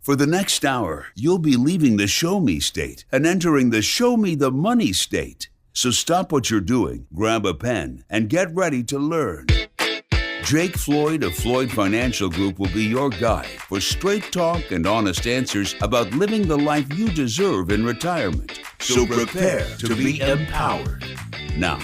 For the next hour, you'll be leaving the show me state and entering the show me the money state. So stop what you're doing, grab a pen, and get ready to learn. Jake Floyd of Floyd Financial Group will be your guide for straight talk and honest answers about living the life you deserve in retirement. So prepare to be empowered. Now,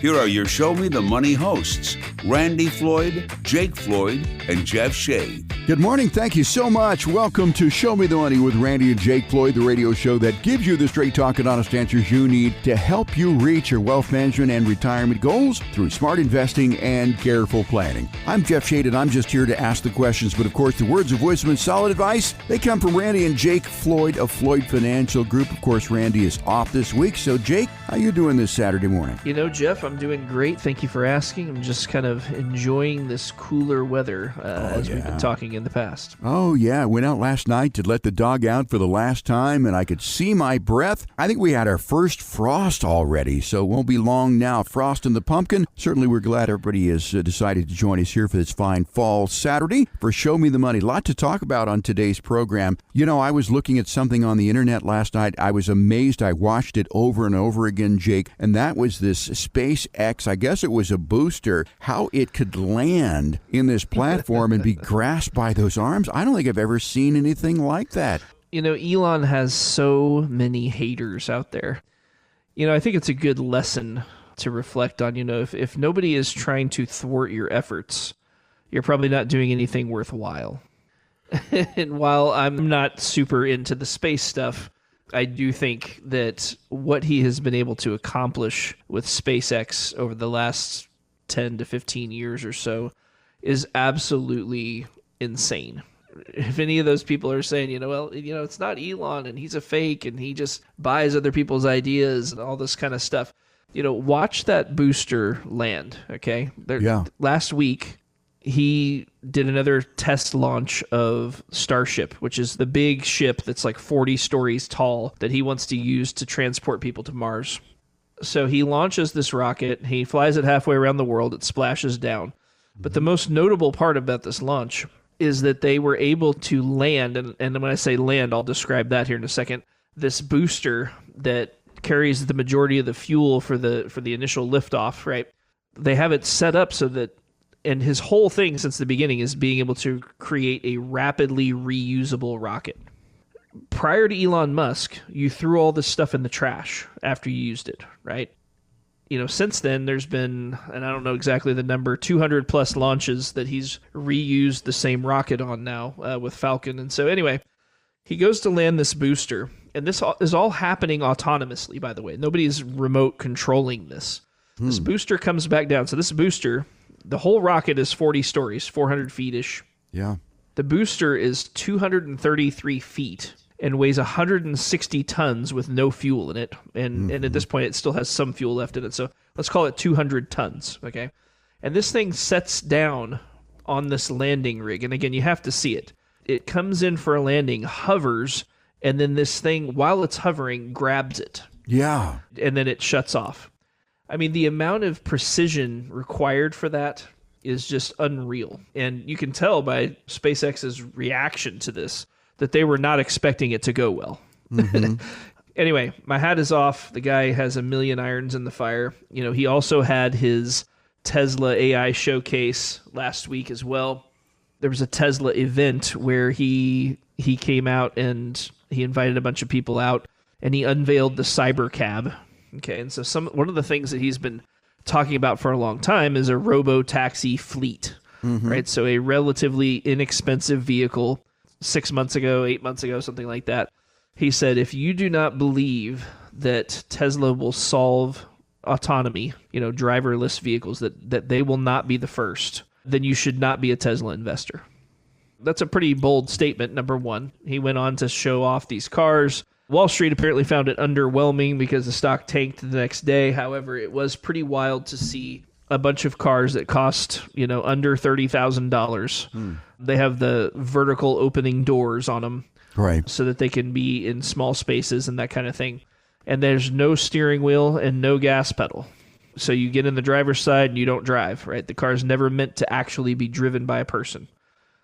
here are your Show Me the Money hosts, Randy Floyd, Jake Floyd, and Jeff Shade. Good morning. Thank you so much. Welcome to Show Me the Money with Randy and Jake Floyd, the radio show that gives you the straight talk and honest answers you need to help you reach your wealth management and retirement goals through smart investing and careful planning. I'm Jeff Shade, and I'm just here to ask the questions. But of course, the words of wisdom and solid advice, they come from Randy and Jake Floyd of Floyd Financial Group. Of course, Randy is off this week. So Jake, how you doing this Saturday morning? You know, Jeff, I'm doing great. Thank you for asking. I'm just kind of enjoying this cooler weather as we've been talking in the past. Oh, yeah. I went out last night to let the dog out for the last time, and I could see my breath. I think we had our first frost already, so it won't be long now. Frost in the pumpkin. Certainly, we're glad everybody has decided to join us here for this fine fall Saturday for Show Me the Money. A lot to talk about on today's program. You know, I was looking at something on the internet last night. I was amazed. I watched it over and over again, Jake, and that was this SpaceX, I guess it was a booster, how it could land in this platform and be grasped by those arms. I don't think I've ever seen anything like that. You know, Elon has so many haters out there. You know, I think it's a good lesson to reflect on. You know, if nobody is trying to thwart your efforts, you're probably not doing anything worthwhile. And while I'm not super into the space stuff, I do think that what he has been able to accomplish with SpaceX over the last 10 to 15 years or so is absolutely insane. If any of those people are saying, it's not Elon and he's a fake and he just buys other people's ideas and all this kind of stuff, watch that booster land, okay? Last week, he did another test launch of Starship, which is the big ship that's like 40 stories tall that he wants to use to transport people to Mars. So he launches this rocket, he flies it halfway around the world, it splashes down. But the most notable part about this launch is that they were able to land, and when I say land, I'll describe that here in a second, this booster that carries the majority of the fuel for the initial liftoff, right? They have it set up so that, and his whole thing since the beginning is being able to create a rapidly reusable rocket. Prior to Elon Musk, you threw all this stuff in the trash after you used it, right? Since then, there's been, and I don't know exactly the number, 200 plus launches that he's reused the same rocket on now with Falcon. And so anyway, he goes to land this booster, and this is all happening autonomously, by the way. Nobody's remote controlling this. This booster comes back down. So this booster, the whole rocket is 40 stories, 400 feet-ish. Yeah. The booster is 233 feet and weighs 160 tons with no fuel in it. And at this point, it still has some fuel left in it. So let's call it 200 tons, okay? And this thing sets down on this landing rig. And again, you have to see it. It comes in for a landing, hovers, and then this thing, while it's hovering, grabs it. Yeah. And then it shuts off. I mean, the amount of precision required for that is just unreal. And you can tell by SpaceX's reaction to this that they were not expecting it to go well. Anyway, my hat is off. The guy has a million irons in the fire. He also had his Tesla AI showcase last week as well. There was a Tesla event where he came out and he invited a bunch of people out and he unveiled the Cybercab. Okay, and so one of the things that he's been talking about for a long time is a robo-taxi fleet, right? So a relatively inexpensive vehicle. 6 months ago, 8 months ago, something like that. He said, if you do not believe that Tesla will solve autonomy, driverless vehicles, that they will not be the first, then you should not be a Tesla investor. That's a pretty bold statement, number one. He went on to show off these cars. Wall Street apparently found it underwhelming because the stock tanked the next day. However, it was pretty wild to see a bunch of cars that cost, under $30,000. They have the vertical opening doors on them, right, so that they can be in small spaces and that kind of thing. And there's no steering wheel and no gas pedal. So you get in the driver's side and you don't drive, right? The car is never meant to actually be driven by a person.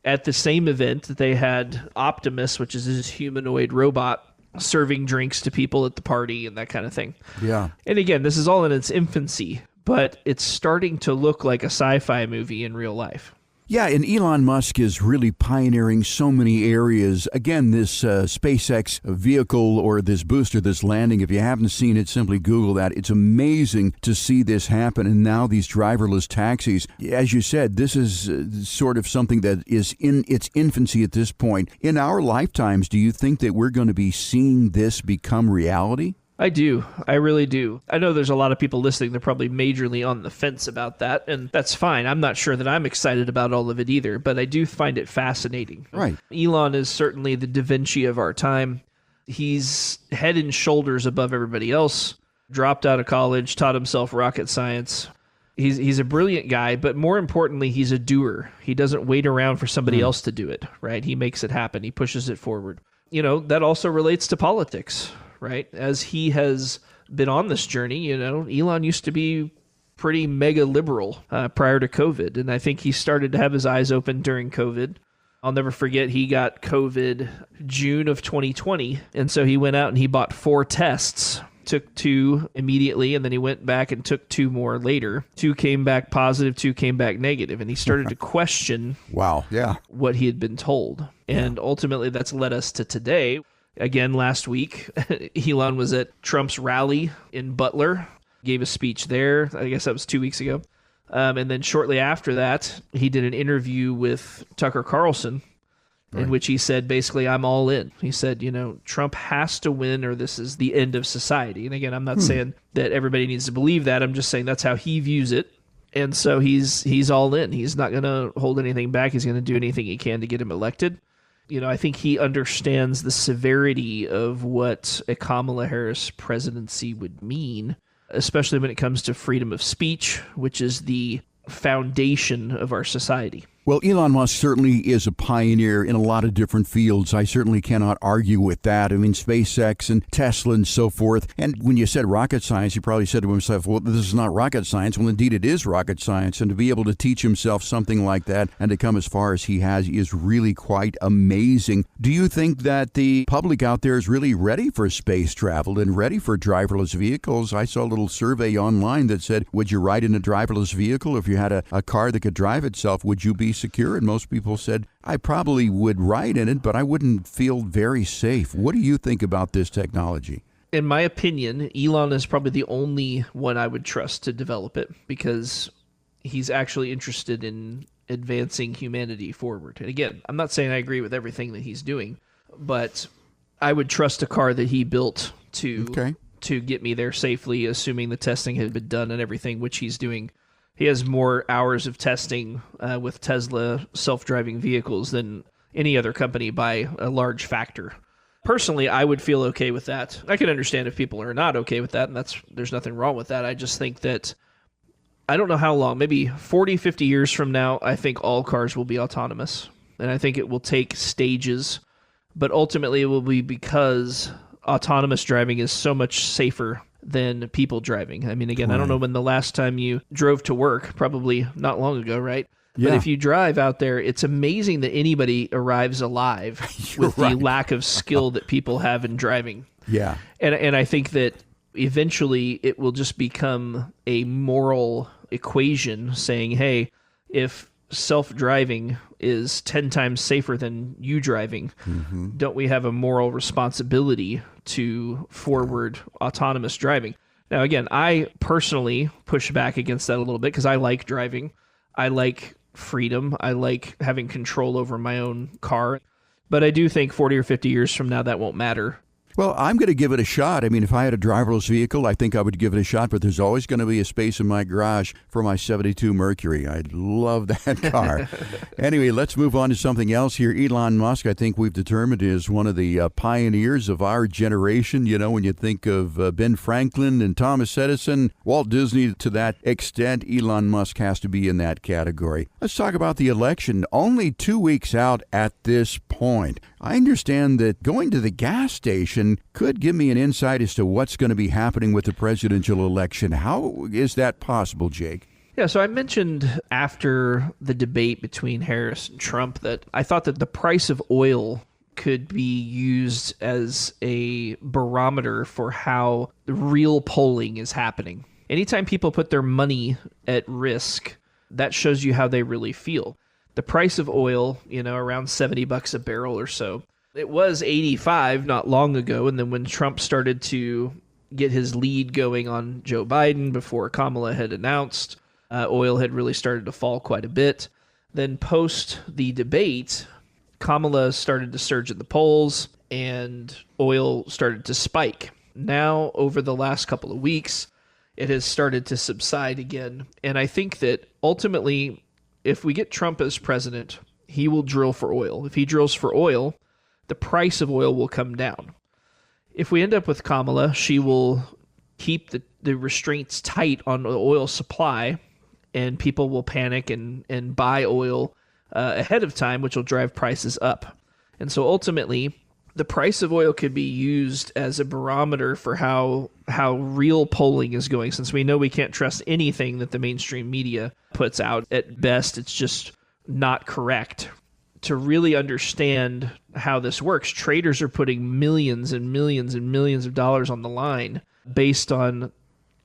At the same event, they had Optimus, which is his humanoid robot, serving drinks to people at the party and that kind of thing. Yeah. And again, this is all in its infancy, but it's starting to look like a sci-fi movie in real life. Yeah, and Elon Musk is really pioneering so many areas. Again, this SpaceX vehicle or this booster, this landing, if you haven't seen it, simply Google that. It's amazing to see this happen. And now these driverless taxis, as you said, this is sort of something that is in its infancy at this point. In our lifetimes, do you think that we're going to be seeing this become reality? I do. I really do. I know there's a lot of people listening. They're probably majorly on the fence about that, and that's fine. I'm not sure that I'm excited about all of it either, but I do find it fascinating. Right. Elon is certainly the Da Vinci of our time. He's head and shoulders above everybody else, dropped out of college, taught himself rocket science. He's a brilliant guy, but more importantly, he's a doer. He doesn't wait around for somebody else to do it, right? He makes it happen. He pushes it forward. You know, that also relates to politics. Right? As he has been on this journey, you know, Elon used to be pretty mega liberal prior to COVID. And I think he started to have his eyes open during COVID. I'll never forget he got COVID June of 2020. And so he went out and he bought 4 tests, took 2 immediately, and then he went back and took 2 more later. 2 came back positive, 2 came back negative. And he started to question what he had been told. And ultimately that's led us to today. Again, last week, Elon was at Trump's rally in Butler, gave a speech there. I guess that was 2 weeks ago. And then shortly after that, he did an interview with Tucker Carlson, in which he said, basically, I'm all in. He said, you know, Trump has to win or this is the end of society. And again, I'm not saying that everybody needs to believe that. I'm just saying that's how he views it. And so he's all in. He's not going to hold anything back. He's going to do anything he can to get him elected. You know, I think he understands the severity of what a Kamala Harris presidency would mean, especially when it comes to freedom of speech, which is the foundation of our society. Well, Elon Musk certainly is a pioneer in a lot of different fields. I certainly cannot argue with that. I mean, SpaceX and Tesla and so forth. And when you said rocket science, he probably said to himself, well, this is not rocket science. Well, indeed, it is rocket science. And to be able to teach himself something like that and to come as far as he has is really quite amazing. Do you think that the public out there is really ready for space travel and ready for driverless vehicles? I saw a little survey online that said, would you ride in a driverless vehicle? If you had a car that could drive itself, would you be secure? And most people said, I probably would ride in it, but I wouldn't feel very safe. What do you think about this technology? In my opinion, Elon is probably the only one I would trust to develop it because he's actually interested in advancing humanity forward. And again, I'm not saying I agree with everything that he's doing, but I would trust a car that he built to get me there safely, assuming the testing had been done and everything, which he's doing. He has more hours of testing with Tesla self-driving vehicles than any other company by a large factor. Personally, I would feel okay with that. I can understand if people are not okay with that, and there's nothing wrong with that. I just think that, I don't know how long, maybe 40, 50 years from now, I think all cars will be autonomous. And I think it will take stages, but ultimately it will be because autonomous driving is so much safer than people driving. I mean, again, I don't know when the last time you drove to work, probably not long ago, right? Yeah. But if you drive out there, it's amazing that anybody arrives alive with the lack of skill that people have in driving. Yeah. And I think that eventually it will just become a moral equation saying, hey, if self-driving is 10 times safer than you driving, don't we have a moral responsibility to forward autonomous driving? Now, again, I personally push back against that a little bit because I like driving. I like freedom. I like having control over my own car. But I do think 40 or 50 years from now, that won't matter. Well, I'm going to give it a shot. I mean, if I had a driverless vehicle, I think I would give it a shot, but there's always going to be a space in my garage for my 72 Mercury. I love that car. Anyway, let's move on to something else here. Elon Musk, I think we've determined, is one of the pioneers of our generation. You know, when you think of Ben Franklin and Thomas Edison, Walt Disney, to that extent, Elon Musk has to be in that category. Let's talk about the election. Only 2 weeks out at this point. I understand that going to the gas station could give me an insight as to what's going to be happening with the presidential election. How is that possible, Jake? Yeah, so I mentioned after the debate between Harris and Trump that I thought that the price of oil could be used as a barometer for how real polling is happening. Anytime people put their money at risk, that shows you how they really feel. The price of oil, around $70 a barrel or so. It was 85 not long ago, and then when Trump started to get his lead going on Joe Biden before Kamala had announced, oil had really started to fall quite a bit. Then post the debate, Kamala started to surge in the polls and oil started to spike. Now, over the last couple of weeks, it has started to subside again. And I think that ultimately, if we get Trump as president, he will drill for oil. If he drills for oil, the price of oil will come down. If we end up with Kamala, she will keep the restraints tight on the oil supply, and people will panic and buy oil ahead of time, which will drive prices up. And so ultimately, the price of oil could be used as a barometer for how real polling is going, since we know we can't trust anything that the mainstream media puts out. At best, it's just not correct. To really understand how this works, traders are putting millions and millions and millions of dollars on the line based on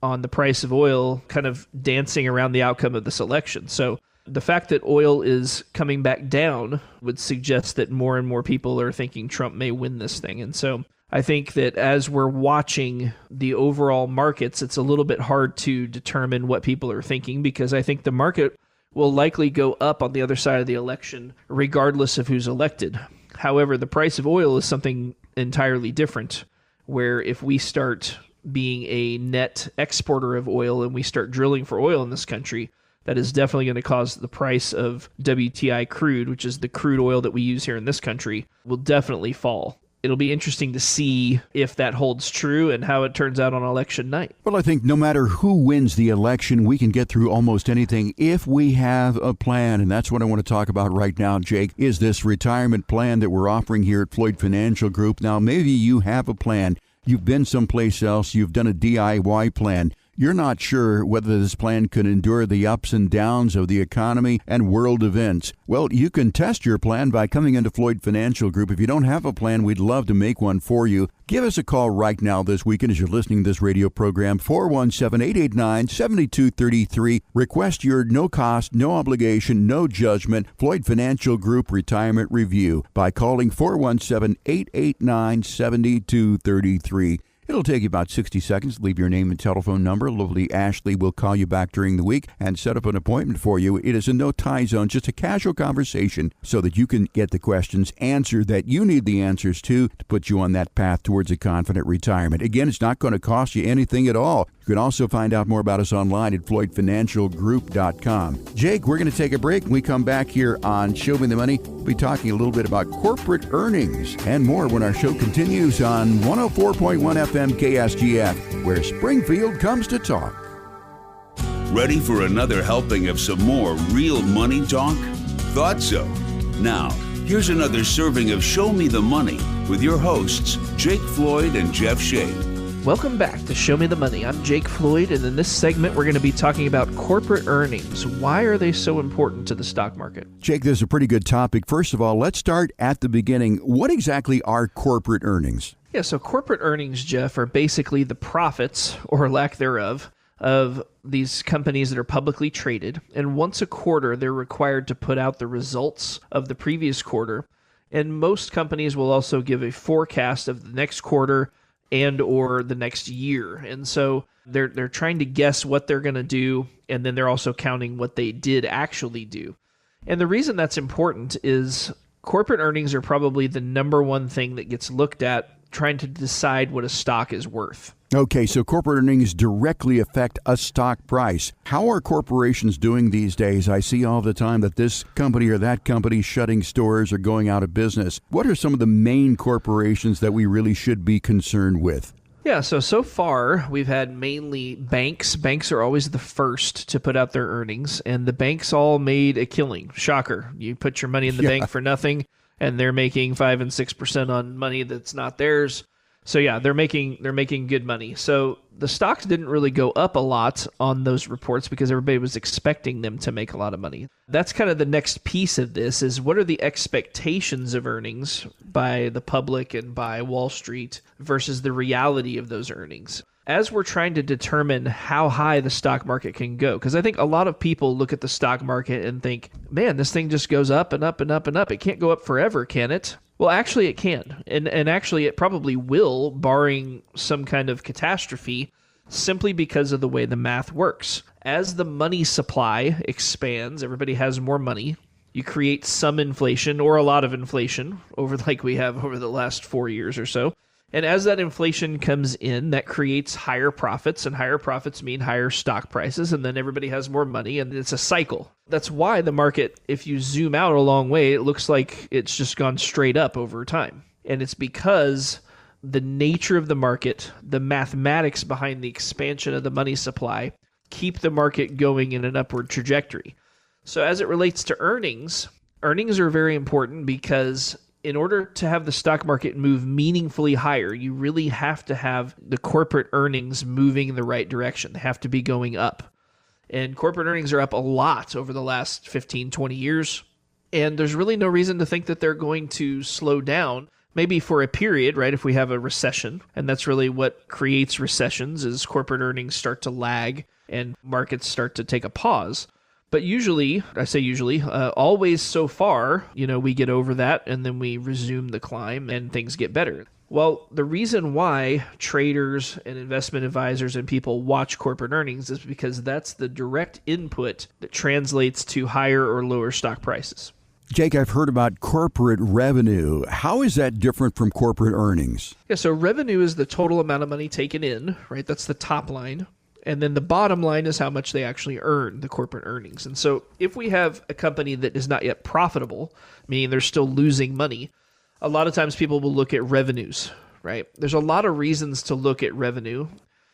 the price of oil kind of dancing around the outcome of this election. So the fact that oil is coming back down would suggest that more and more people are thinking Trump may win this thing. And so I think that as we're watching the overall markets, it's a little bit hard to determine what people are thinking, because I think the market will likely go up on the other side of the election, regardless of who's elected. However, the price of oil is something entirely different, where if we start being a net exporter of oil and we start drilling for oil in this country, that is definitely going to cause the price of WTI crude, which is the crude oil that we use here in this country, will definitely fall. It'll be interesting to see if that holds true and how it turns out on election night. Well, I think no matter who wins the election, we can get through almost anything if we have a plan. And that's what I want to talk about right now, Jake, is this retirement plan that we're offering here at Floyd Financial Group. Now, maybe you have a plan. You've been someplace else. You've done a DIY plan. You're not sure whether this plan could endure the ups and downs of the economy and world events. Well, you can test your plan by coming into Floyd Financial Group. If you don't have a plan, we'd love to make one for you. Give us a call right now this weekend as you're listening to this radio program, 417-889-7233. Request your no-cost, no obligation, no judgment Floyd Financial Group Retirement Review by calling 417-889-7233. It'll take you about 60 seconds to leave your name and telephone number. Lovely Ashley will call you back during the week and set up an appointment for you. It is a no-tie zone, just a casual conversation so that you can get the questions answered that you need the answers to put you on that path towards a confident retirement. Again, it's not going to cost you anything at all. You can also find out more about us online at floydfinancialgroup.com. Jake, we're going to take a break. When we come back here on Show Me the Money, we'll be talking a little bit about corporate earnings and more when our show continues on 104.1 FM KSGF, where Springfield comes to talk. Ready for another helping of some more real money talk? Thought so. Now, here's another serving of Show Me the Money with your hosts, Jake Floyd and Jeff Shea. Welcome back to Show Me the Money. I'm Jake Floyd, and in this segment, we're going to be talking about corporate earnings. Why are they so important to the stock market? Jake, this is a pretty good topic. First of all, let's start at the beginning. What exactly are corporate earnings? Yeah, so corporate earnings, Jeff, are basically the profits, or lack thereof, of these companies that are publicly traded. And once a quarter, they're required to put out the results of the previous quarter. And most companies will also give a forecast of the next quarter and or the next year. And so they're trying to guess what they're going to do, and then they're also counting what they did actually do. And the reason that's important is corporate earnings are probably the number one thing that gets looked at trying to decide what a stock is worth. Okay, so corporate earnings directly affect a stock price. How are corporations doing these days? I see all the time that this company or that company shutting stores or going out of business. What are some of the main corporations that we really should be concerned with? Yeah, so far we've had mainly banks. Banks are always the first to put out their earnings, and the banks all made a killing. Shocker. You put your money in the bank for nothing, and they're making 5 and 6% on money that's not theirs. So yeah, they're making good money. So the stocks didn't really go up a lot on those reports because everybody was expecting them to make a lot of money. That's kind of the next piece of this is what are the expectations of earnings by the public and by Wall Street versus the reality of those earnings. As we're trying to determine how high the stock market can go, because I think a lot of people look at the stock market and think, man, this thing just goes up and up and up and up. It can't go up forever, can it? Well, actually it can. And actually it probably will, barring some kind of catastrophe, simply because of the way the math works. As the money supply expands, everybody has more money. You create some inflation or a lot of inflation like we have over the last 4 years or so. And as that inflation comes in, that creates higher profits, and higher profits mean higher stock prices, and then everybody has more money, and it's a cycle. That's why the market, if you zoom out a long way, it looks like it's just gone straight up over time. And it's because the nature of the market, the mathematics behind the expansion of the money supply, keep the market going in an upward trajectory. So as it relates to earnings are very important because in order to have the stock market move meaningfully higher, you really have to have the corporate earnings moving in the right direction. They have to be going up. And corporate earnings are up a lot over the last 15, 20 years. And there's really no reason to think that they're going to slow down, maybe for a period, right? If we have a recession, and that's really what creates recessions is corporate earnings start to lag and markets start to take a pause. But usually, I say usually, always so far, we get over that and then we resume the climb and things get better. Well, the reason why traders and investment advisors and people watch corporate earnings is because that's the direct input that translates to higher or lower stock prices. Jake, I've heard about corporate revenue. How is that different from corporate earnings? Yeah, so revenue is the total amount of money taken in, right? That's the top line. And then the bottom line is how much they actually earn, the corporate earnings. And so if we have a company that is not yet profitable, meaning they're still losing money, a lot of times people will look at revenues, right? There's a lot of reasons to look at revenue,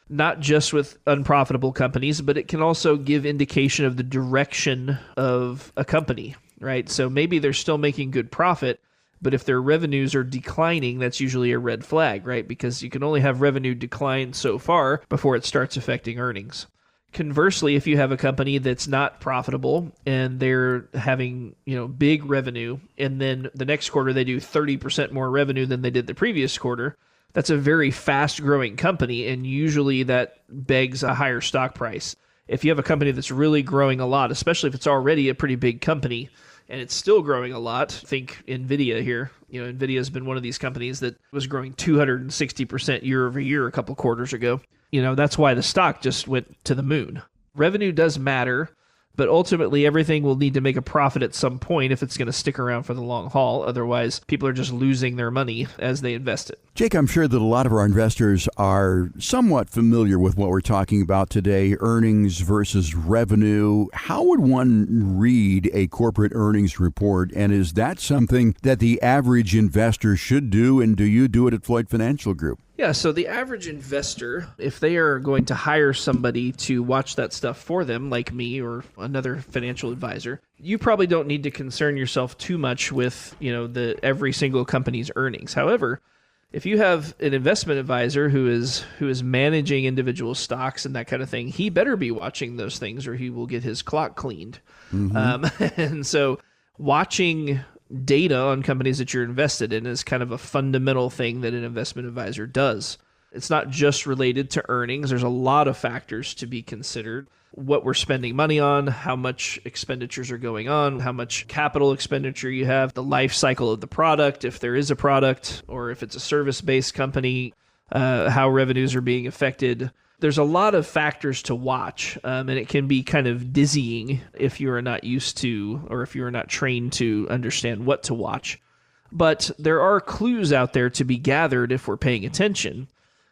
not just with unprofitable companies, but it can also give indication of the direction of a company, right? So maybe they're still making good profit, but if their revenues are declining, that's usually a red flag, right? Because you can only have revenue decline so far before it starts affecting earnings. Conversely, if you have a company that's not profitable and they're having, big revenue, and then the next quarter they do 30% more revenue than they did the previous quarter, that's a very fast-growing company, and usually that begs a higher stock price. If you have a company that's really growing a lot, especially if it's already a pretty big company, and it's still growing a lot. Think NVIDIA here. NVIDIA has been one of these companies that was growing 260% year over year a couple quarters ago. That's why the stock just went to the moon. Revenue does matter, but ultimately everything will need to make a profit at some point if it's going to stick around for the long haul. Otherwise, people are just losing their money as they invest it. Jake, I'm sure that a lot of our investors are somewhat familiar with what we're talking about today, earnings versus revenue. How would one read a corporate earnings report, and is that something that the average investor should do, and do you do it at Floyd Financial Group? Yeah, so the average investor, if they are going to hire somebody to watch that stuff for them, like me or another financial advisor, you probably don't need to concern yourself too much with, every single company's earnings. However, if you have an investment advisor who is managing individual stocks and that kind of thing, he better be watching those things or he will get his clock cleaned. Mm-hmm. And so watching data on companies that you're invested in is kind of a fundamental thing that an investment advisor does. It's not just related to earnings. There's a lot of factors to be considered. What we're spending money on, how much expenditures are going on, how much capital expenditure you have, the life cycle of the product, if there is a product, or if it's a service-based company, how revenues are being affected. There's a lot of factors to watch, and it can be kind of dizzying if you are not used to, or if you are not trained to understand what to watch. But there are clues out there to be gathered if we're paying attention.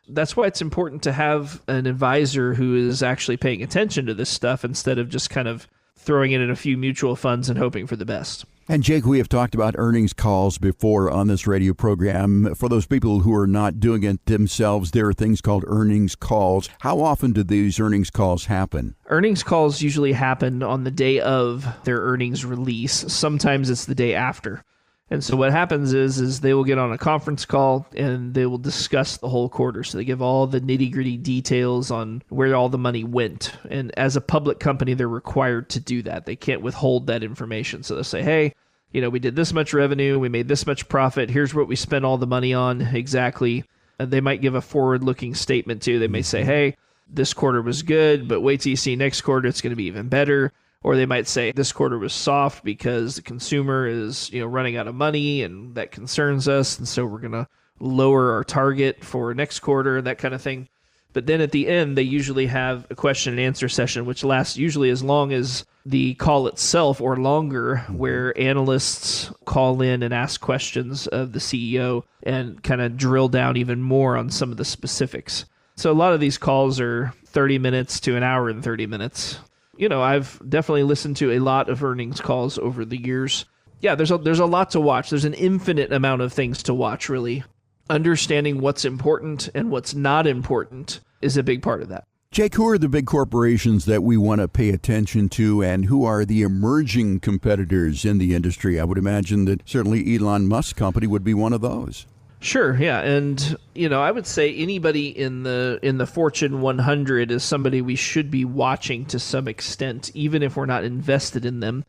That's why it's important to have an advisor who is actually paying attention to this stuff instead of just kind of throwing it in a few mutual funds and hoping for the best. And Jake, we have talked about earnings calls before on this radio program. For those people who are not doing it themselves, there are things called earnings calls. How often do these earnings calls happen? Earnings calls usually happen on the day of their earnings release. Sometimes it's the day after. And so what happens is they will get on a conference call and they will discuss the whole quarter. So they give all the nitty-gritty details on where all the money went. And as a public company, they're required to do that. They can't withhold that information. So they'll say, hey, we did this much revenue, we made this much profit, here's what we spent all the money on exactly. And they might give a forward-looking statement too. They may say, hey, this quarter was good, but wait till you see next quarter, it's going to be even better. Or they might say this quarter was soft because the consumer is, running out of money and that concerns us. And so we're going to lower our target for next quarter, that kind of thing. But then at the end, they usually have a question and answer session, which lasts usually as long as the call itself or longer, where analysts call in and ask questions of the CEO and kind of drill down even more on some of the specifics. So a lot of these calls are 30 minutes to an hour and 30 minutes. I've definitely listened to a lot of earnings calls over the years. Yeah, there's a lot to watch. There's an infinite amount of things to watch, really. Understanding what's important and what's not important is a big part of that. Jake, who are the big corporations that we want to pay attention to, and who are the emerging competitors in the industry? I would imagine that certainly Elon Musk's company would be one of those. Sure, yeah. And, I would say anybody in the Fortune 100 is somebody we should be watching to some extent, even if we're not invested in them.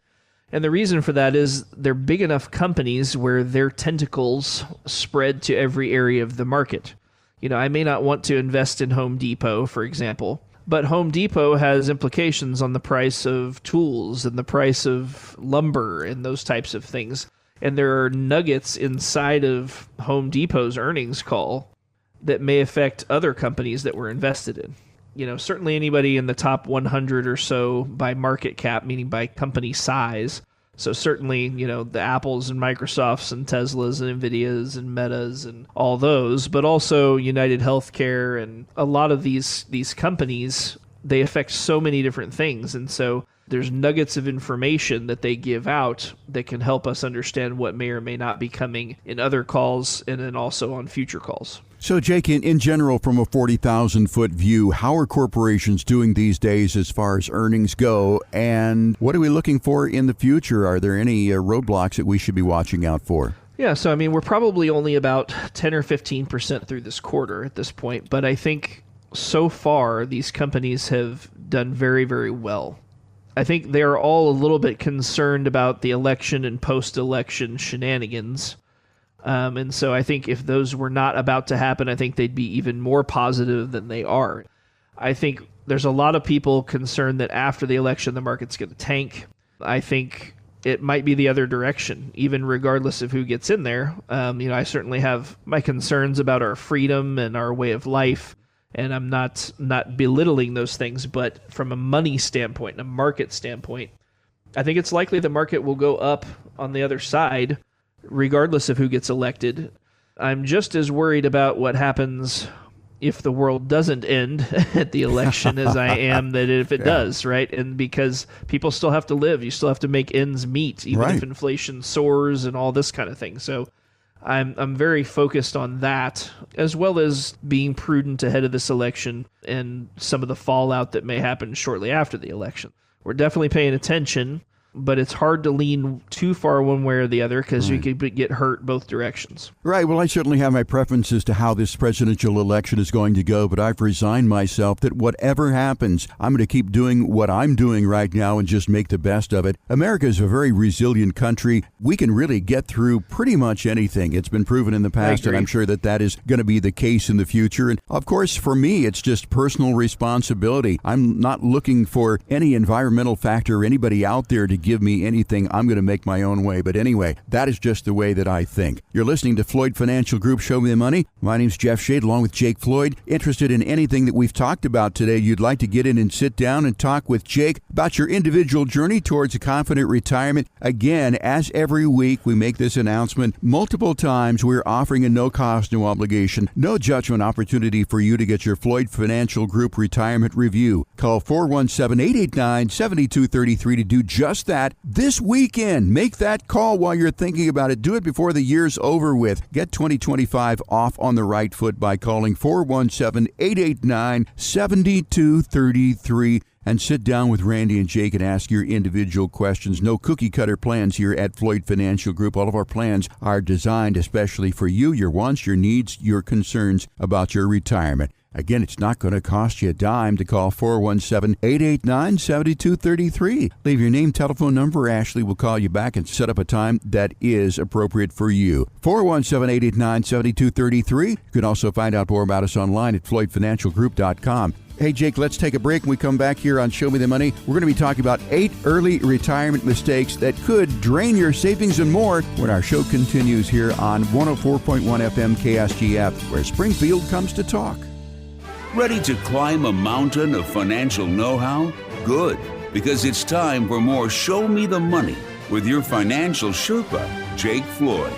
And the reason for that is they're big enough companies where their tentacles spread to every area of the market. I may not want to invest in Home Depot, for example, but Home Depot has implications on the price of tools and the price of lumber and those types of things. And there are nuggets inside of Home Depot's earnings call that may affect other companies that we're invested in. Certainly anybody in the top 100 or so by market cap, meaning by company size. So certainly, the Apples and Microsofts and Teslas and Nvidias and Metas and all those, but also United Healthcare and a lot of these companies, they affect so many different things. And so there's nuggets of information that they give out that can help us understand what may or may not be coming in other calls and then also on future calls. So, Jake, in general, from a 40,000-foot view, how are corporations doing these days as far as earnings go? And what are we looking for in the future? Are there any roadblocks that we should be watching out for? Yeah, so, we're probably only about 10 or 15% through this quarter at this point. But I think so far, these companies have done very, very well. I think they're all a little bit concerned about the election and post-election shenanigans. And so I think if those were not about to happen, I think they'd be even more positive than they are. I think there's a lot of people concerned that after the election, the market's going to tank. I think it might be the other direction, even regardless of who gets in there. I certainly have my concerns about our freedom and our way of life. And I'm not belittling those things, but from a money standpoint and a market standpoint, I think it's likely the market will go up on the other side, regardless of who gets elected. I'm just as worried about what happens if the world doesn't end at the election as I am that if it does, right? And because people still have to live, you still have to make ends meet, even if inflation soars and all this kind of thing. So I'm very focused on that, as well as being prudent ahead of this election and some of the fallout that may happen shortly after the election. We're definitely paying attention, but it's hard to lean too far one way or the other because you could get hurt both directions. Right. Well, I certainly have my preferences to how this presidential election is going to go, but I've resigned myself that whatever happens, I'm going to keep doing what I'm doing right now and just make the best of it. America is a very resilient country. We can really get through pretty much anything. It's been proven in the past, and I'm sure that is going to be the case in the future. And of course, for me, it's just personal responsibility. I'm not looking for any environmental factor or anybody out there to give me anything. I'm going to make my own way. But anyway, that is just the way that I think. You're listening to Floyd Financial Group Show Me the Money. My name's Jeff Shade, along with Jake Floyd. Interested in anything that we've talked about today, you'd like to get in and sit down and talk with Jake about your individual journey towards a confident retirement. Again, as every week, we make this announcement multiple times. We're offering a no cost, no obligation, no judgment opportunity for you to get your Floyd Financial Group retirement review. Call 417-889-7233 to do just that this weekend. Make that call while you're thinking about it. Do it before the year's over with. Get 2025 off on the right foot by calling 417-889-7233. and sit down with Randy and Jake and ask your individual questions. No cookie cutter plans here at Floyd Financial Group. All of our plans are designed especially for you, your wants, your needs, your concerns about your retirement. Again, it's not going to cost you a dime to call 417-889-7233. Leave your name, telephone number. Ashley will call you back and set up a time that is appropriate for you. 417-889-7233. You can also find out more about us online at floydfinancialgroup.com. Hey, Jake, let's take a break. When we come back here on Show Me the Money, we're going to be talking about 8 early retirement mistakes that could drain your savings and more when our show continues here on 104.1 FM KSGF, where Springfield comes to talk. Ready to climb a mountain of financial know-how? Good, because it's time for more Show Me the Money with your financial Sherpa, Jake Floyd.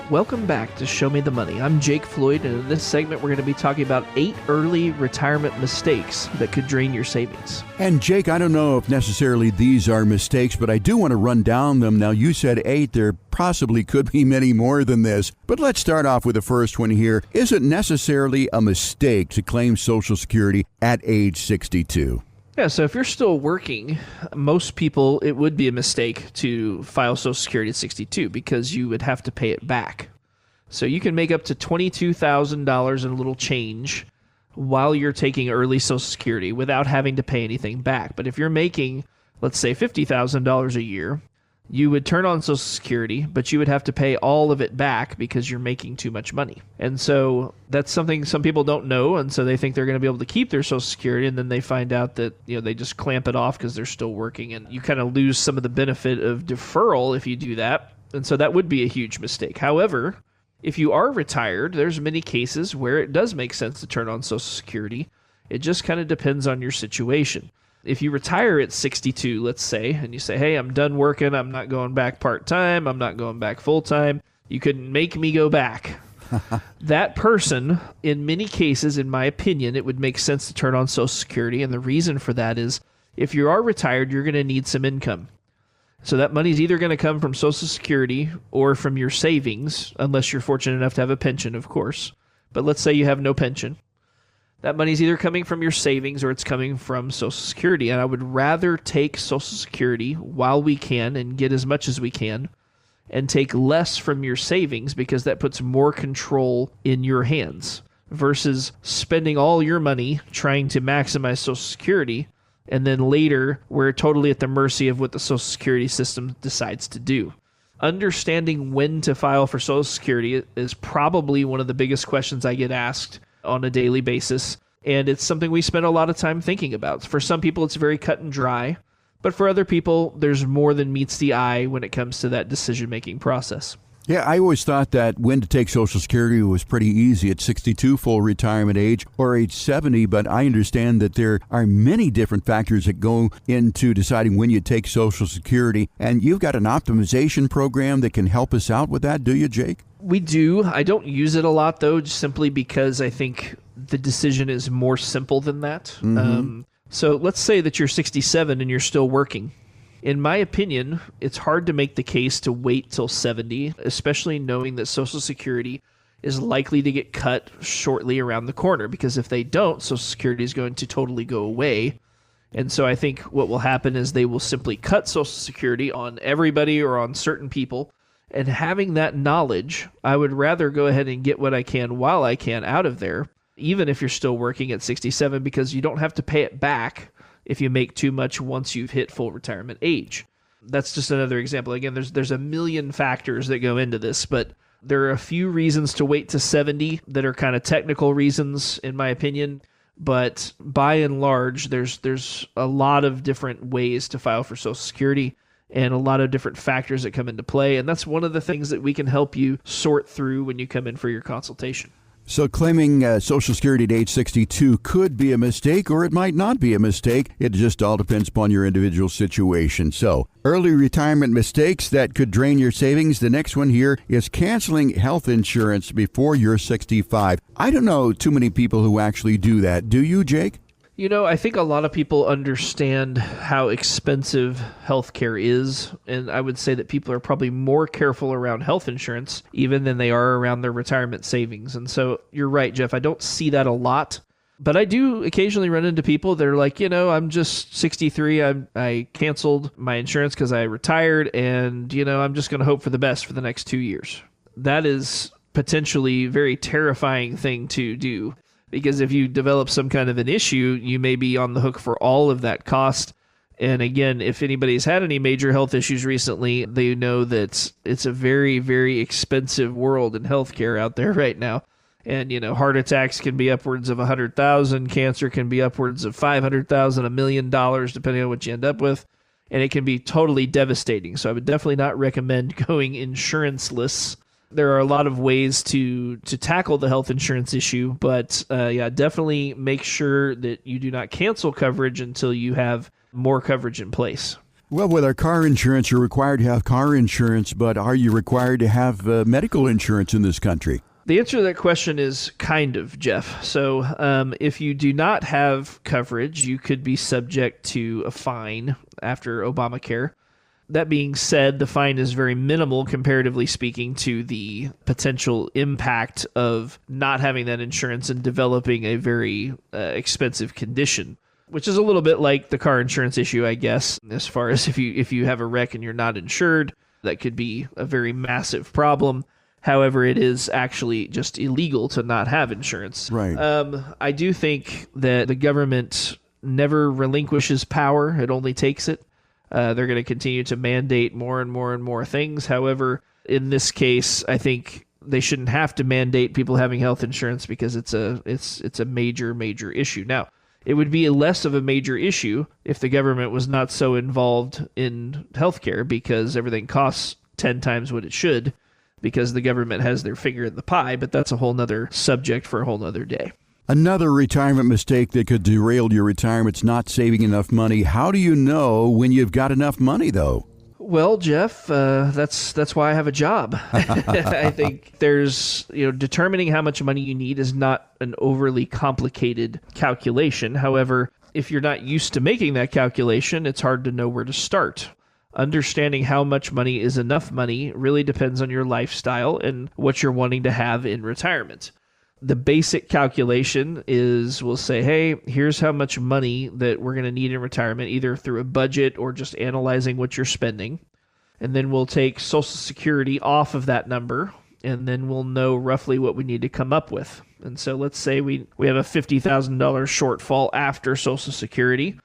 Welcome back to Show Me the Money. I'm Jake Floyd, and in this segment, we're going to be talking about 8 early retirement mistakes that could drain your savings. And Jake, I don't know if necessarily these are mistakes, but I do want to run down them. Now, you said 8. There possibly could be many more than this. But let's start off with the first one here. Is it necessarily a mistake to claim Social Security at age 62? Yeah, so if you're still working, most people, it would be a mistake to file Social Security at 62 because you would have to pay it back. So you can make up to $22,000 in a little change while you're taking early Social Security without having to pay anything back. But if you're making, let's say, $50,000 a year, you would turn on Social Security, but you would have to pay all of it back because you're making too much money. And so that's something some people don't know, and so they think they're going to be able to keep their Social Security, and then they find out that they just clamp it off because they're still working, and you kind of lose some of the benefit of deferral if you do that. And so that would be a huge mistake. However, if you are retired, there's many cases where it does make sense to turn on Social Security. It just kind of depends on your situation. If you retire at 62, let's say, and you say, hey, I'm done working, I'm not going back part-time, I'm not going back full-time, you couldn't make me go back. That person, in many cases, in my opinion, it would make sense to turn on Social Security, and the reason for that is if you are retired, you're going to need some income. So that money is either going to come from Social Security or from your savings, unless you're fortunate enough to have a pension, of course. But let's say you have no pension. That money is either coming from your savings or it's coming from Social Security. And I would rather take Social Security while we can and get as much as we can and take less from your savings because that puts more control in your hands versus spending all your money trying to maximize Social Security. And then later, we're totally at the mercy of what the Social Security system decides to do. Understanding when to file for Social Security is probably one of the biggest questions I get asked on a daily basis, and it's something we spend a lot of time thinking about. For some people, it's very cut and dry, but for other people, there's more than meets the eye when it comes to that decision-making process. Yeah, I always thought that when to take Social Security was pretty easy at 62, full retirement age, or age 70, but I understand that there are many different factors that go into deciding when you take Social Security, and you've got an optimization program that can help us out with that, do you, Jake? We do. I don't use it a lot, though, just simply because I think the decision is more simple than that. Mm-hmm. So let's say that you're 67 and you're still working. In my opinion, it's hard to make the case to wait till 70, especially knowing that Social Security is likely to get cut shortly around the corner, because if they don't, Social Security is going to totally go away. And so I think what will happen is they will simply cut Social Security on everybody or on certain people. And having that knowledge, I would rather go ahead and get what I can while I can out of there, even if you're still working at 67, because you don't have to pay it back if you make too much once you've hit full retirement age. That's just another example. Again, there's a million factors that go into this, but there are a few reasons to wait to 70 that are kind of technical reasons, in my opinion. But by and large, there's a lot of different ways to file for Social Security and a lot of different factors that come into play. And that's one of the things that we can help you sort through when you come in for your consultation. So claiming Social Security at age 62 could be a mistake, or it might not be a mistake. It just all depends upon your individual situation. So early retirement mistakes that could drain your savings. The next one here is canceling health insurance before you're 65. I don't know too many people who actually do that. Do you, Jake? You know, I think a lot of people understand how expensive healthcare is, and I would say that people are probably more careful around health insurance even than they are around their retirement savings. And so you're right, Jeff, I don't see that a lot, But I do occasionally run into people that are like, I'm just 63. I canceled my insurance because I retired, and, I'm just going to hope for the best for the next 2 years. That is potentially a very terrifying thing to do, because if you develop some kind of an issue, you may be on the hook for all of that cost. And again, if anybody's had any major health issues recently, they know that it's a very, very expensive world in healthcare out there right now. And, heart attacks can be upwards of 100,000. Cancer can be upwards of 500,000, $1 million, depending on what you end up with. And it can be totally devastating. So I would definitely not recommend going insuranceless. There are a lot of ways to tackle the health insurance issue, but definitely make sure that you do not cancel coverage until you have more coverage in place. Well, with our car insurance, you're required to have car insurance, but are you required to have medical insurance in this country? The answer to that question is kind of, Jeff. So if you do not have coverage, you could be subject to a fine after Obamacare. That being said, the fine is very minimal, comparatively speaking, to the potential impact of not having that insurance and developing a very expensive condition, which is a little bit like the car insurance issue, I guess, as far as if you have a wreck and you're not insured, that could be a very massive problem. However, it is actually just illegal to not have insurance. Right. I do think that the government never relinquishes power. It only takes it. They're going to continue to mandate more and more and more things. However, in this case, I think they shouldn't have to mandate people having health insurance because it's a major, major issue. Now, it would be less of a major issue if the government was not so involved in healthcare, because everything costs 10 times what it should, because the government has their finger in the pie, but that's a whole nother subject for a whole nother day. Another retirement mistake that could derail your retirement's not saving enough money. How do you know when you've got enough money, though? Well, Jeff, that's why I have a job. I think there's, determining how much money you need is not an overly complicated calculation. However, if you're not used to making that calculation, it's hard to know where to start. Understanding how much money is enough money really depends on your lifestyle and what you're wanting to have in retirement. The basic calculation is, we'll say, hey, here's how much money that we're going to need in retirement, either through a budget or just analyzing what you're spending. And then we'll take Social Security off of that number, and then we'll know roughly what we need to come up with. And so let's say we have a $50,000 shortfall after Social Security.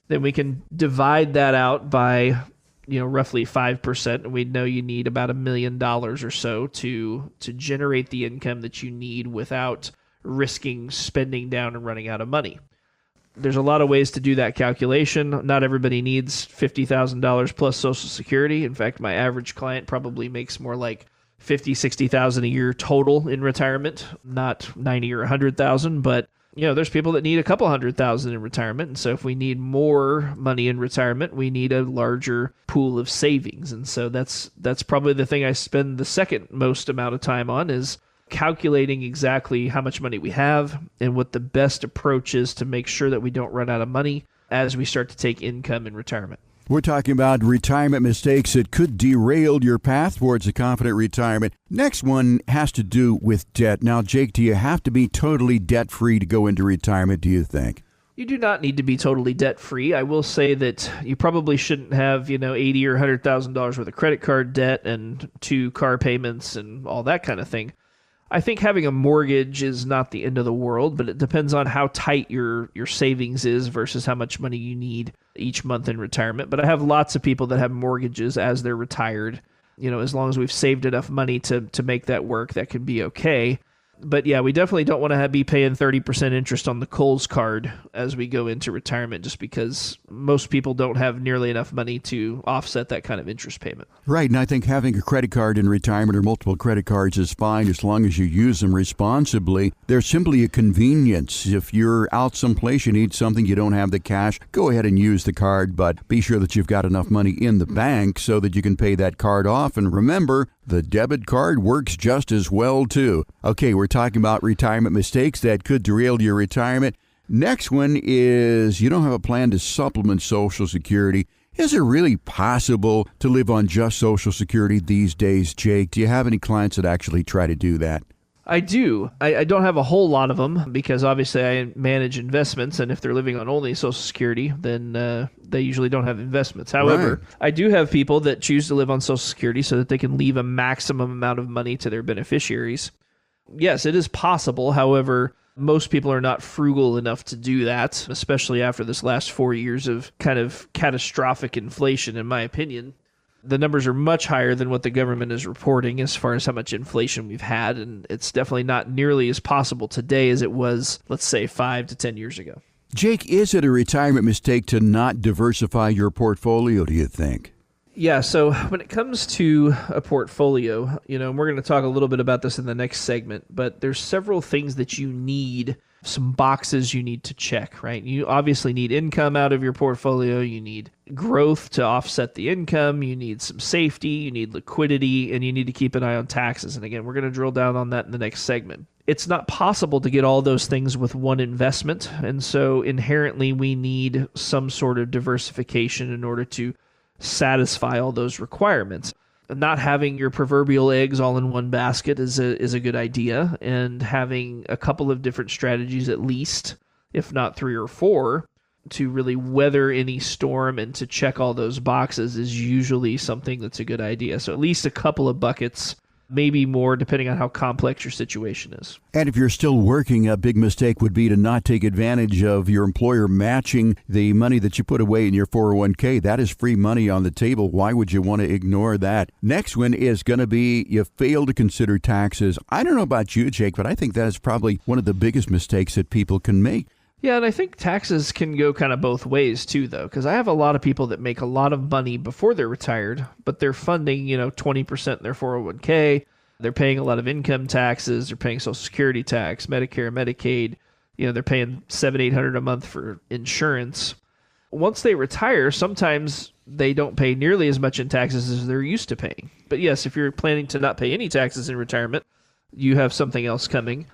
Then we can divide that out by roughly 5%, and we know you need about $1 million or so to generate the income that you need without risking spending down and running out of money. There's a lot of ways to do that calculation. Not everybody needs $50,000 plus Social Security. In fact, my average client probably makes more like $50,000, $60,000 a year total in retirement, not 90 or 100,000, but there's people that need a couple $100,000 in retirement. And so if we need more money in retirement, we need a larger pool of savings. And so that's probably the thing I spend the second most amount of time on, is calculating exactly how much money we have and what the best approach is to make sure that we don't run out of money as we start to take income in retirement. We're talking about retirement mistakes that could derail your path towards a confident retirement. Next one has to do with debt. Now, Jake, do you have to be totally debt-free to go into retirement, do you think? You do not need to be totally debt-free. I will say that you probably shouldn't have, $80,000 or $100,000 worth of credit card debt and 2 car payments and all that kind of thing. I think having a mortgage is not the end of the world, but it depends on how tight your savings is versus how much money you need each month in retirement. But I have lots of people that have mortgages as they're retired. As long as we've saved enough money to make that work, that can be okay. But yeah, we definitely don't want to be paying 30% interest on the Kohl's card as we go into retirement, just because most people don't have nearly enough money to offset that kind of interest payment. Right, and I think having a credit card in retirement or multiple credit cards is fine as long as you use them responsibly. They're simply a convenience. If you're out someplace, you need something, you don't have the cash, go ahead and use the card, but be sure that you've got enough money in the bank so that you can pay that card off. And remember, the debit card works just as well, too. Okay, we're talking about retirement mistakes that could derail your retirement. Next one is you don't have a plan to supplement Social Security. Is it really possible to live on just Social Security these days, Jake? Do you have any clients that actually try to do that? I do. I don't have a whole lot of them because obviously I manage investments, and if they're living on only Social Security, then they usually don't have investments. However, Right. I do have people that choose to live on Social Security so that they can leave a maximum amount of money to their beneficiaries. Yes, it is possible. However, most people are not frugal enough to do that, especially after this last 4 years of kind of catastrophic inflation, in my opinion. The numbers are much higher than what the government is reporting as far as how much inflation we've had, and it's definitely not nearly as possible today as it was, let's say, 5 to 10 years ago. Jake, is it a retirement mistake to not diversify your portfolio, do you think? Yeah, so when it comes to a portfolio, and we're going to talk a little bit about this in the next segment, but there's several things that you need, some boxes you need to check, right? You obviously need income out of your portfolio, you need growth to offset the income, you need some safety, you need liquidity, and you need to keep an eye on taxes. And again, we're going to drill down on that in the next segment. It's not possible to get all those things with one investment, and so inherently we need some sort of diversification in order to satisfy all those requirements. Not having your proverbial eggs all in one basket is a good idea, and having a couple of different strategies at least, if not 3 or 4, to really weather any storm and to check all those boxes is usually something that's a good idea. So at least a couple of buckets, maybe more, depending on how complex your situation is. And if you're still working, a big mistake would be to not take advantage of your employer matching the money that you put away in your 401k. That is free money on the table. Why would you want to ignore that? Next one is going to be you fail to consider taxes. I don't know about you, Jake, but I think that is probably one of the biggest mistakes that people can make. Yeah, and I think taxes can go kind of both ways too, though, because I have a lot of people that make a lot of money before they're retired, but they're funding, 20% in their 401k. They're paying a lot of income taxes. They're paying Social Security tax, Medicare, Medicaid. They're paying $700-800 a month for insurance. Once they retire, sometimes they don't pay nearly as much in taxes as they're used to paying. But yes, if you're planning to not pay any taxes in retirement, you have something else coming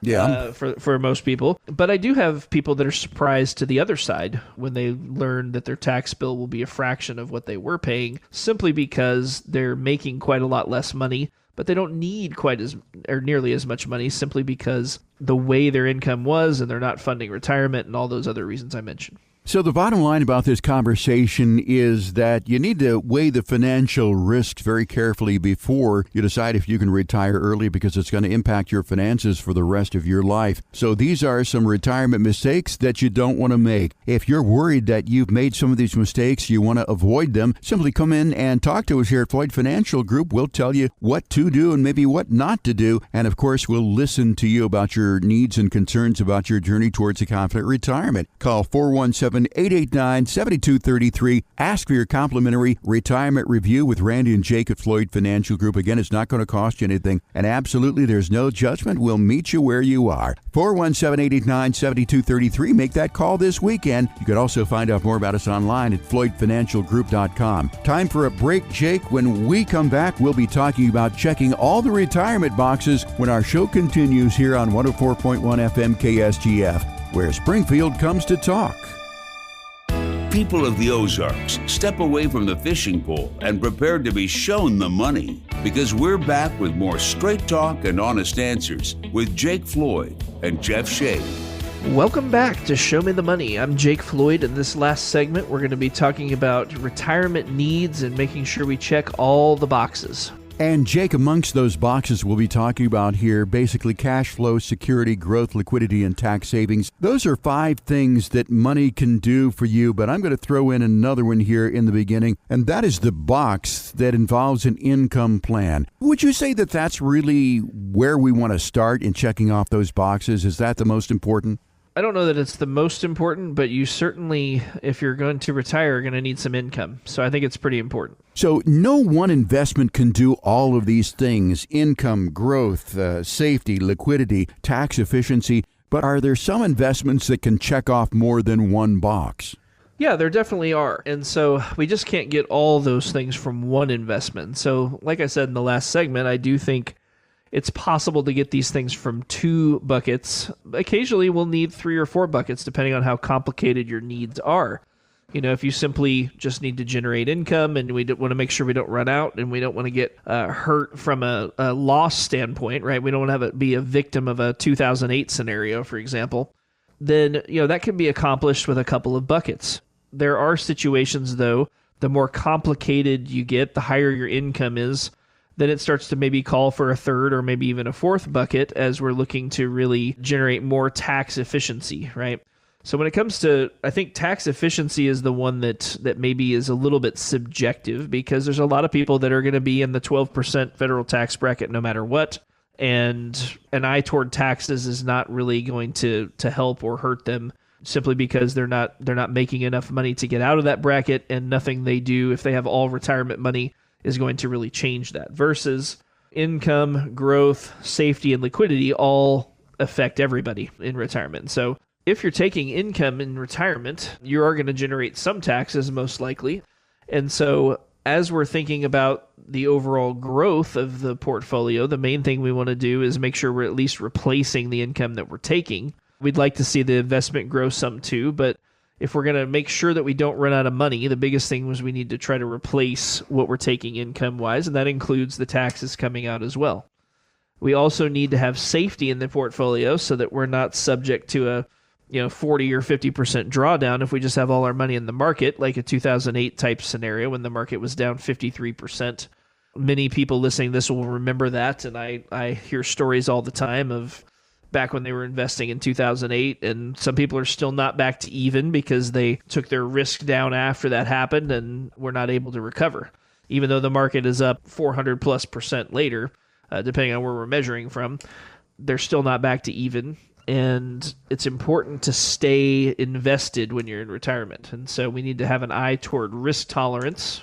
for most people. But I do have people that are surprised to the other side when they learn that their tax bill will be a fraction of what they were paying, simply because they're making quite a lot less money, but they don't need quite as or nearly as much money simply because the way their income was, and they're not funding retirement and all those other reasons I mentioned. So the bottom line about this conversation is that you need to weigh the financial risks very carefully before you decide if you can retire early, because it's going to impact your finances for the rest of your life. So these are some retirement mistakes that you don't want to make. If you're worried that you've made some of these mistakes, you want to avoid them, simply come in and talk to us here at Floyd Financial Group. We'll tell you what to do and maybe what not to do. And of course, we'll listen to you about your needs and concerns about your journey towards a confident retirement. Call 417-889-7233. Ask for your complimentary retirement review with Randy and Jake at Floyd Financial Group. Again, it's not going to cost you anything. And absolutely, there's no judgment. We'll meet you where you are. 417-889-7233. Make that call this weekend. You can also find out more about us online at floydfinancialgroup.com. Time for a break, Jake. When we come back, we'll be talking about checking all the retirement boxes when our show continues here on 104.1 FM KSGF, where Springfield comes to talk. People of the Ozarks, step away from the fishing pole and prepare to be shown the money, because we're back with more straight talk and honest answers with Jake Floyd and Jeff Shea. Welcome back to Show Me the Money. I'm Jake Floyd. In this last segment, we're going to be talking about retirement needs and making sure we check all the boxes. And Jake, amongst those boxes we'll be talking about here, basically cash flow, security, growth, liquidity, and tax savings. Those are 5 things that money can do for you, but I'm going to throw in another one here in the beginning, and that is the box that involves an income plan. Would you say that that's really where we want to start in checking off those boxes? Is that the most important? I don't know that it's the most important, but you certainly, if you're going to retire, are going to need some income. So I think it's pretty important. So no one investment can do all of these things: income, growth, safety, liquidity, tax efficiency. But are there some investments that can check off more than one box? Yeah, there definitely are. And so we just can't get all those things from one investment. So like I said in the last segment, I do think it's possible to get these things from 2 buckets. Occasionally, we'll need 3 or 4 buckets, depending on how complicated your needs are. If you simply just need to generate income and we want to make sure we don't run out and we don't want to get hurt from a loss standpoint, right? We don't want to be a victim of a 2008 scenario, for example. Then, that can be accomplished with a couple of buckets. There are situations, though, the more complicated you get, the higher your income is, then it starts to maybe call for a third or maybe even a fourth bucket as we're looking to really generate more tax efficiency, right? So when it comes to, I think tax efficiency is the one that maybe is a little bit subjective, because there's a lot of people that are going to be in the 12% federal tax bracket no matter what. And an eye toward taxes is not really going to help or hurt them, simply because they're not making enough money to get out of that bracket, and nothing they do if they have all retirement money is going to really change that. Versus income, growth, safety, and liquidity all affect everybody in retirement. So if you're taking income in retirement, you are going to generate some taxes most likely. And so as we're thinking about the overall growth of the portfolio, the main thing we want to do is make sure we're at least replacing the income that we're taking. We'd like to see the investment grow some too, but if we're going to make sure that we don't run out of money, the biggest thing was we need to try to replace what we're taking income-wise, and that includes the taxes coming out as well. We also need to have safety in the portfolio so that we're not subject to a 40 or 50% drawdown if we just have all our money in the market, like a 2008 type scenario when the market was down 53%. Many people listening to this will remember that, and I hear stories all the time of back when they were investing in 2008, and some people are still not back to even because they took their risk down after that happened and were not able to recover. Even though the market is up 400+% later, depending on where we're measuring from, they're still not back to even. And it's important to stay invested when you're in retirement. And so we need to have an eye toward risk tolerance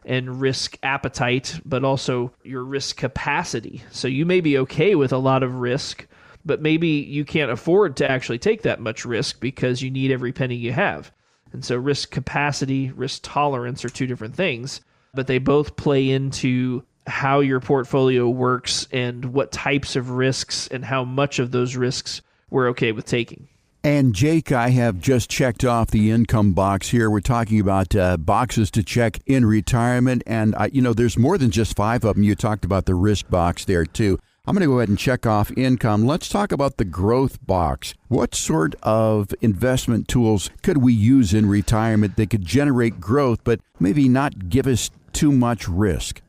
and risk appetite, but also your risk capacity. So you may be okay with a lot of risk, but maybe you can't afford to actually take that much risk because you need every penny you have. And so risk capacity, risk tolerance are two different things, but they both play into how your portfolio works and what types of risks and how much of those risks we're okay with taking. And Jake, I have just checked off the income box here. We're talking about boxes to check in retirement. And, there's more than just 5 of them. You talked about the risk box there, too. I'm going to go ahead and check off income. Let's talk about the growth box. What sort of investment tools could we use in retirement that could generate growth, but maybe not give us too much risk?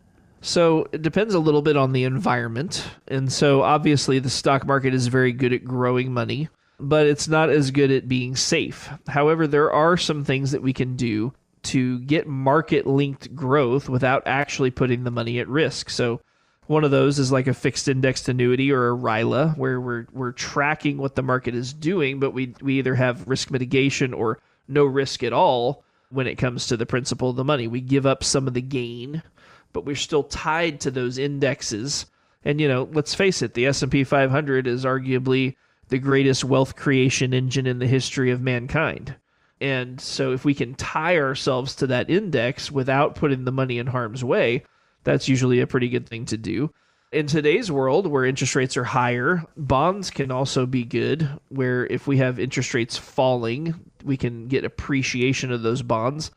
So it depends a little bit on the environment. And so obviously the stock market is very good at growing money, but it's not as good at being safe. However, there are some things that we can do to get market-linked growth without actually putting the money at risk. So one of those is like a fixed indexed annuity or a RILA, where we're tracking what the market is doing, but we either have risk mitigation or no risk at all when it comes to the principal of the money. We give up some of the gain, but we're still tied to those indexes. And, let's face it, the S&P 500 is arguably the greatest wealth creation engine in the history of mankind. And so if we can tie ourselves to that index without putting the money in harm's way, that's usually a pretty good thing to do. In today's world, where interest rates are higher, bonds can also be good, where if we have interest rates falling, we can get appreciation of those bonds.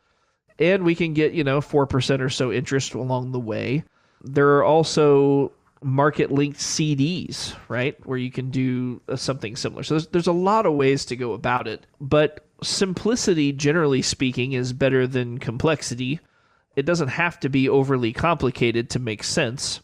And we can get, 4% or so interest along the way. There are also market-linked CDs, right, where you can do something similar. So there's a lot of ways to go about it. But simplicity, generally speaking, is better than complexity. It doesn't have to be overly complicated to make sense.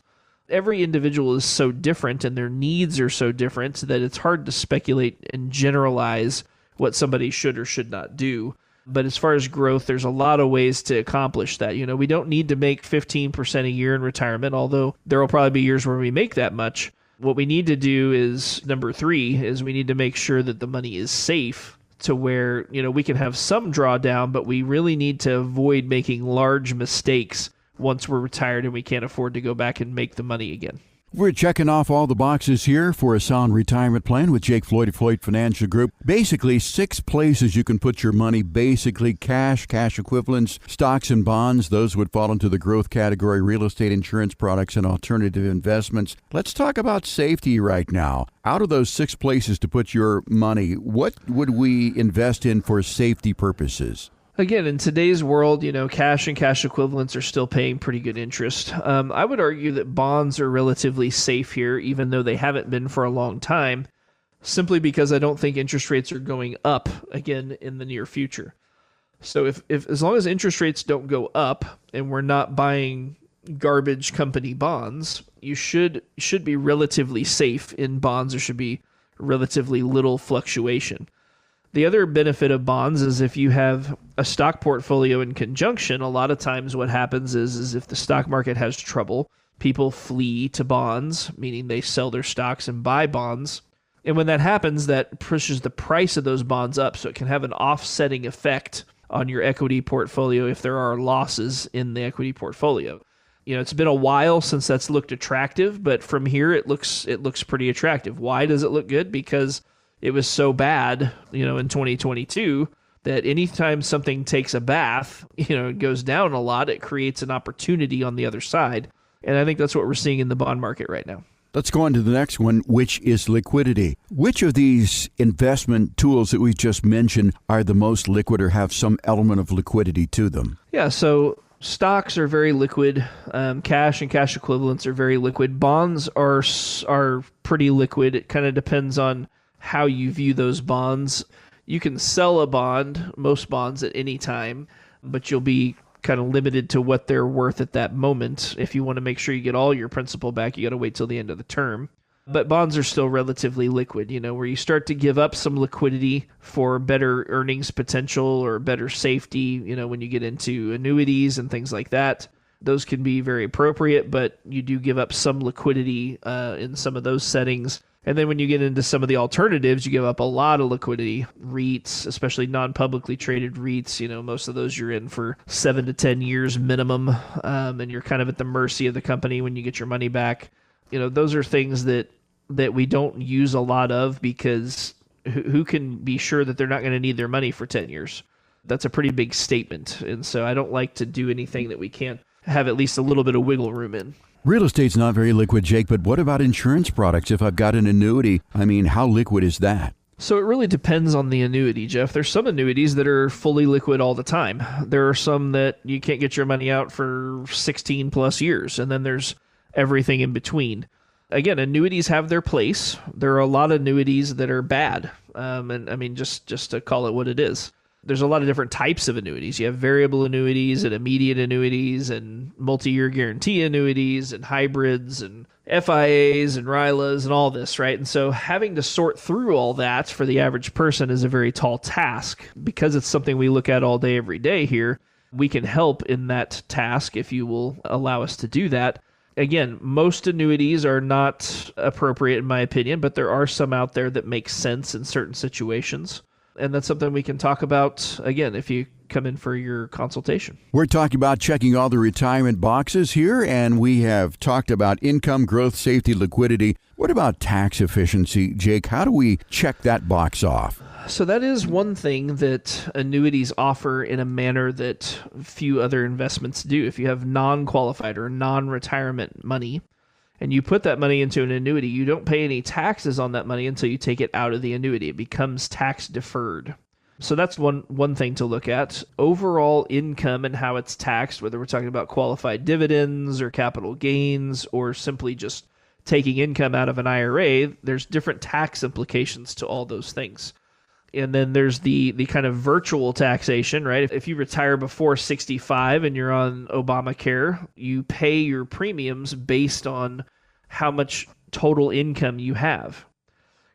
Every individual is so different and their needs are so different that it's hard to speculate and generalize what somebody should or should not do. But as far as growth, there's a lot of ways to accomplish that. We don't need to make 15% a year in retirement, although there will probably be years where we make that much. What we need to do is, number 3, is we need to make sure that the money is safe to where, we can have some drawdown, but we really need to avoid making large mistakes once we're retired and we can't afford to go back and make the money again. We're checking off all the boxes here for a sound retirement plan with Jake Floyd of Floyd Financial Group. Basically, 6 places you can put your money. Basically, cash equivalents, stocks and bonds. Those would fall into the growth category, real estate, insurance products, and alternative investments. Let's talk about safety right now. Out of those 6 places to put your money, what would we invest in for safety purposes? Again, in today's world, cash and cash equivalents are still paying pretty good interest. I would argue that bonds are relatively safe here, even though they haven't been for a long time, simply because I don't think interest rates are going up again in the near future. So if as long as interest rates don't go up and we're not buying garbage company bonds, you should be relatively safe in bonds. There should be relatively little fluctuation. The other benefit of bonds is if you have a stock portfolio in conjunction, a lot of times what happens is if the stock market has trouble, people flee to bonds, meaning they sell their stocks and buy bonds. And when that happens, that pushes the price of those bonds up. So it can have an offsetting effect on your equity portfolio if there are losses in the equity portfolio. It's been a while since that's looked attractive, but from here it looks pretty attractive. Why does it look good? Because it was so bad, in 2022 that anytime something takes a bath, it goes down a lot, it creates an opportunity on the other side. And I think that's what we're seeing in the bond market right now. Let's go on to the next one, which is liquidity. Which of these investment tools that we just mentioned are the most liquid or have some element of liquidity to them? Yeah, so stocks are very liquid. Cash and cash equivalents are very liquid. Bonds are pretty liquid. It kind of depends on how you view those bonds. You can sell a bond, most bonds, at any time, but you'll be kind of limited to what they're worth at that moment. If you want to make sure you get all your principal back, you got to wait till the end of the term. But bonds are still relatively liquid, where you start to give up some liquidity for better earnings potential or better safety, when you get into annuities and things like that. Those can be very appropriate, but you do give up some liquidity in some of those settings. And then when you get into some of the alternatives, you give up a lot of liquidity. REITs, especially non-publicly traded REITs, most of those you're in for 7 to 10 years minimum, and you're kind of at the mercy of the company when you get your money back. Those are things that we don't use a lot of because who can be sure that they're not going to need their money for 10 years? That's a pretty big statement. And so I don't like to do anything that we can't have at least a little bit of wiggle room in. Real estate's not very liquid, Jake, but what about insurance products? If I've got an annuity, how liquid is that? So it really depends on the annuity, Jeff. There's some annuities that are fully liquid all the time. There are some that you can't get your money out for 16 plus years, and then there's everything in between. Again, annuities have their place. There are a lot of annuities that are bad, just to call it what it is. There's a lot of different types of annuities. You have variable annuities and immediate annuities and multi-year guarantee annuities and hybrids and FIAs and RILAs and all this, right? And so having to sort through all that for the average person is a very tall task. Because it's something we look at all day, every day here, we can help in that task if you will allow us to do that. Again, most annuities are not appropriate in my opinion, but there are some out there that make sense in certain situations. And that's something we can talk about, again, if you come in for your consultation. We're talking about checking all the retirement boxes here, and we have talked about income, growth, safety, liquidity. What about tax efficiency, Jake? How do we check that box off? So that is one thing that annuities offer in a manner that few other investments do. If you have non-qualified or non-retirement money, and you put that money into an annuity, you don't pay any taxes on that money until you take it out of the annuity. It becomes tax deferred. So that's one thing to look at. Overall income and how it's taxed, whether we're talking about qualified dividends or capital gains or simply just taking income out of an IRA, there's different tax implications to all those things. And then there's the kind of virtual taxation, right? If you retire before 65 and you're on Obamacare, you pay your premiums based on how much total income you have.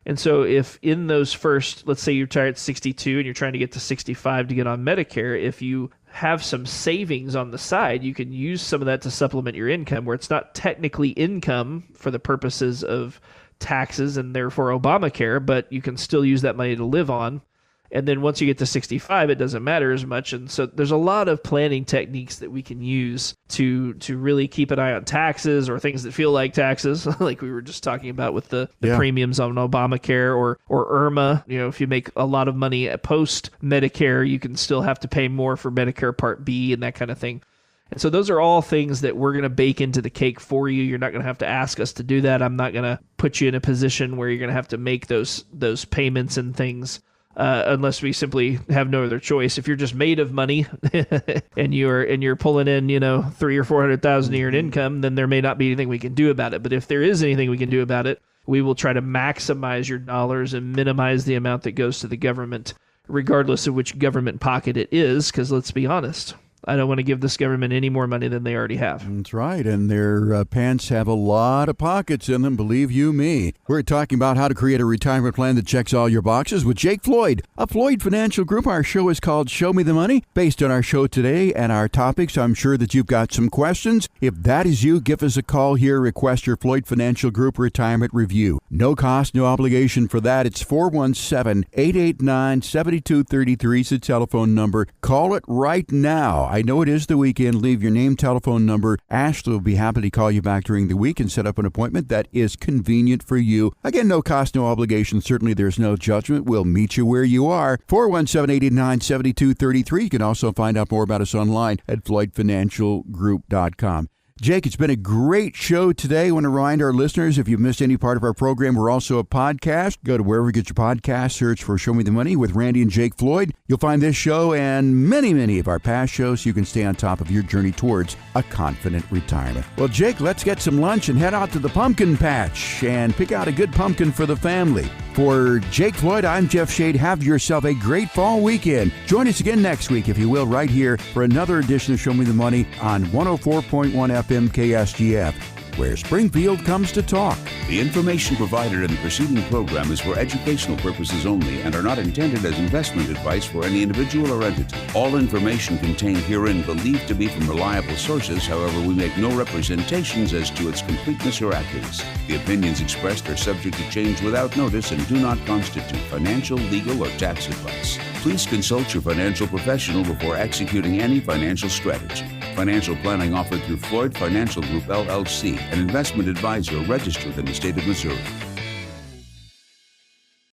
And so if in those first, let's say you retire at 62 and you're trying to get to 65 to get on Medicare, if you have some savings on the side, you can use some of that to supplement your income where it's not technically income for the purposes of taxes and therefore Obamacare, but you can still use that money to live on. And then once you get to 65, it doesn't matter as much. And so there's a lot of planning techniques that we can use to really keep an eye on taxes or things that feel like taxes, like we were just talking about with the premiums on Obamacare or IRMA. If you make a lot of money post Medicare, you can still have to pay more for Medicare Part B and that kind of thing. And so those are all things that we're going to bake into the cake for you. You're not going to have to ask us to do that. I'm not going to put you in a position where you're going to have to make those payments and things. unless we simply have no other choice. If you're just made of money and you're pulling in, $300,000 or $400,000 a year in income, then there may not be anything we can do about it. But if there is anything we can do about it, we will try to maximize your dollars and minimize the amount that goes to the government, regardless of which government pocket it is, because let's be honest, I don't want to give this government any more money than they already have. That's right, and their pants have a lot of pockets in them, believe you me. We're talking about how to create a retirement plan that checks all your boxes with Jake Floyd of Floyd Financial Group. Our show is called Show Me the Money. Based on our show today and our topics, I'm sure that you've got some questions. If that is you, give us a call here. Request your Floyd Financial Group Retirement Review. No cost, no obligation for that. It's 417-889-7233 is the telephone number. Call it right now. I know it is the weekend. Leave your name, telephone number. Ashley will be happy to call you back during the week and set up an appointment that is convenient for you. Again, no cost, no obligation. Certainly there's no judgment. We'll meet you where you are. 417-889-7233. You can also find out more about us online at floydfinancialgroup.com. Jake, it's been a great show today. I want to remind our listeners, if you've missed any part of our program, we're also a podcast. Go to wherever you get your podcast, search for Show Me the Money with Randy and Jake Floyd. You'll find this show and many, many of our past shows so you can stay on top of your journey towards a confident retirement. Well, Jake, let's get some lunch and head out to the pumpkin patch and pick out a good pumpkin for the family. For Jake Floyd, I'm Jeff Shade. Have yourself a great fall weekend. Join us again next week, if you will, right here for another edition of Show Me the Money on 104.1 FM KSGF, where Springfield comes to talk. The information provided in the preceding program is for educational purposes only and are not intended as investment advice for any individual or entity. All information contained herein believed to be from reliable sources. However, we make no representations as to its completeness or accuracy. The opinions expressed are subject to change without notice and do not constitute financial, legal, or tax advice. Please consult your financial professional before executing any financial strategy. Financial planning offered through Floyd Financial Group, LLC, an investment advisor registered in the state of Missouri.